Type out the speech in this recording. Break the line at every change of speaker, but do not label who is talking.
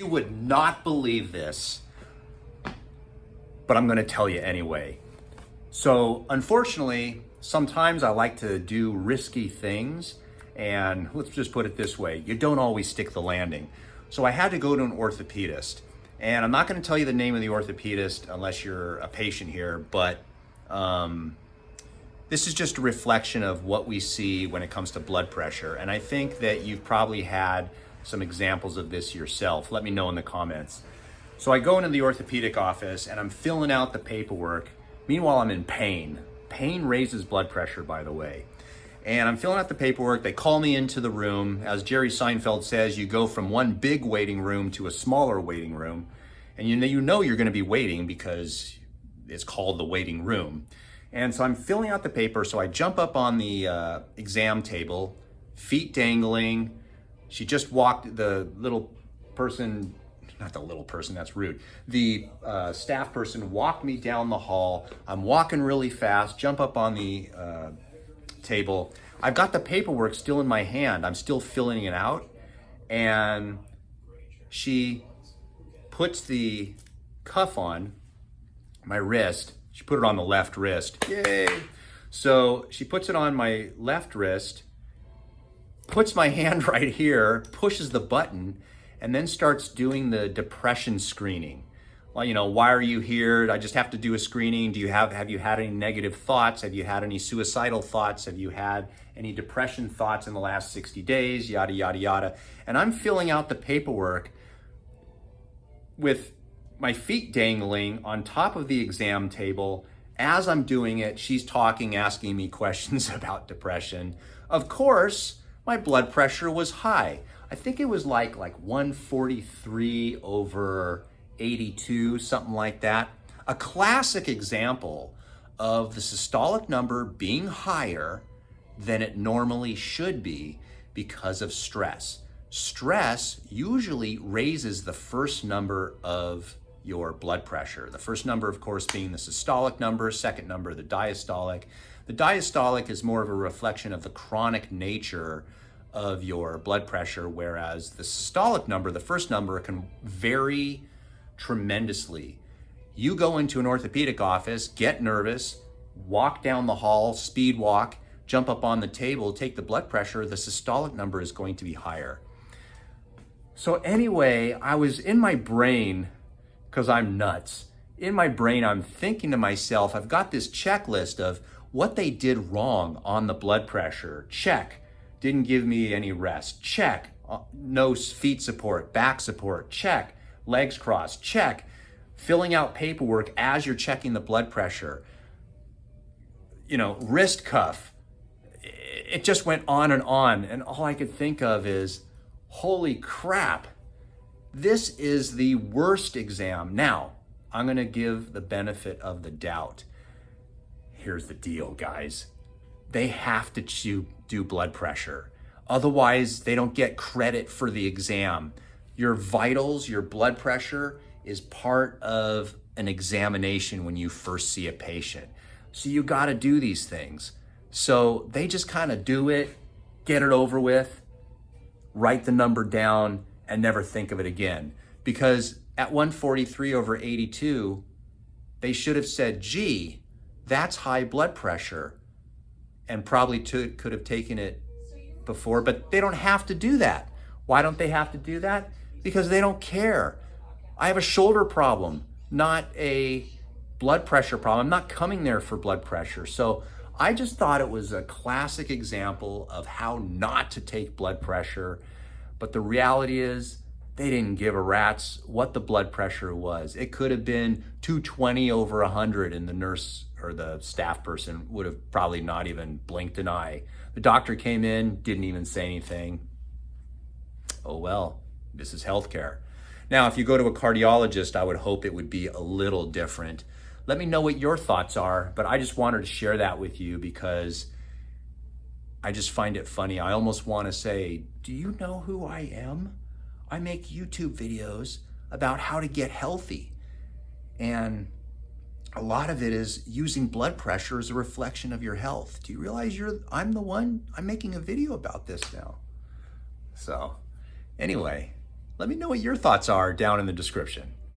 You would not believe this, but I'm going to tell you anyway. So unfortunately, sometimes I like to do risky things, and let's just put it this way, you don't always stick the landing. So I had to go to an orthopedist, and I'm not going to tell you the name of the orthopedist unless you're a patient here, but this is just a reflection of what we see when it comes to blood pressure. And I think that you've probably had some examples of this yourself. Let me know in the comments. So I go into the orthopedic office and I'm filling out the paperwork. Meanwhile, I'm in pain. Pain raises blood pressure, by the way. And I'm filling out the paperwork. They call me into the room. As Jerry Seinfeld says, you go from one big waiting room to a smaller waiting room. And you know you're gonna be waiting because it's called the waiting room. And so I'm filling out the paper. So I jump up on the exam table, feet dangling. She just walked, the little person, not the little person, that's rude. The staff person walked me down the hall. I'm walking really fast, jump up on the table. I've got the paperwork still in my hand. I'm still filling it out. And she puts the cuff on my wrist. She put it on the left wrist. Yay! So she puts it on my left wrist, puts my hand right here, pushes the button, and then starts doing the depression screening. Well, you know, why are you here? I just have to do a screening. Have you had any negative thoughts? Have you had any suicidal thoughts? Have you had any depression thoughts in the last 60 days? Yada, yada, yada. And I'm filling out the paperwork with my feet dangling on top of the exam table. As I'm doing it, she's talking, asking me questions about depression. Of course, my blood pressure was high. I think it was like 143/82, something like that. A classic example of the systolic number being higher than it normally should be because of stress. Stress usually raises the first number of your blood pressure. The first number, of course, being the systolic number, second number, the diastolic. The diastolic is more of a reflection of the chronic nature of your blood pressure, whereas the systolic number, the first number, can vary tremendously. You go into an orthopedic office, get nervous, walk down the hall, speed walk, jump up on the table, take the blood pressure, the systolic number is going to be higher. So anyway, I was in my brain, because I'm nuts. In my brain, I'm thinking to myself, I've got this checklist of what they did wrong on the blood pressure. Check. Didn't give me any rest. Check. No feet support, back support. Check. Legs crossed. Check. Filling out paperwork as you're checking the blood pressure. You know, wrist cuff. It just went on. And all I could think of is, holy crap. This is the worst exam. Now, I'm gonna give the benefit of the doubt. Here's the deal, guys. They have to do blood pressure. Otherwise, they don't get credit for the exam. Your vitals, your blood pressure is part of an examination when you first see a patient. So you gotta do these things. So they just kind of do it, get it over with, write the number down, and never think of it again. Because at 143/82, they should have said, gee, that's high blood pressure, and probably could have taken it before, but they don't have to do that. Why don't they have to do that? Because they don't care. I have a shoulder problem, not a blood pressure problem. I'm not coming there for blood pressure. So I just thought it was a classic example of how not to take blood pressure. But the reality is they didn't give a rat's what the blood pressure was. It could have been 220/100 and the nurse or the staff person would have probably not even blinked an eye. The doctor came in, didn't even say anything. Oh well, this is healthcare. Now, if you go to a cardiologist, I would hope it would be a little different. Let me know what your thoughts are, but I just wanted to share that with you because I just find it funny. I almost want to say, do you know who I am? I make YouTube videos about how to get healthy. And a lot of it is using blood pressure as a reflection of your health. Do you realize I'm the one? I'm making a video about this now. So anyway, Let me know what your thoughts are down in the description.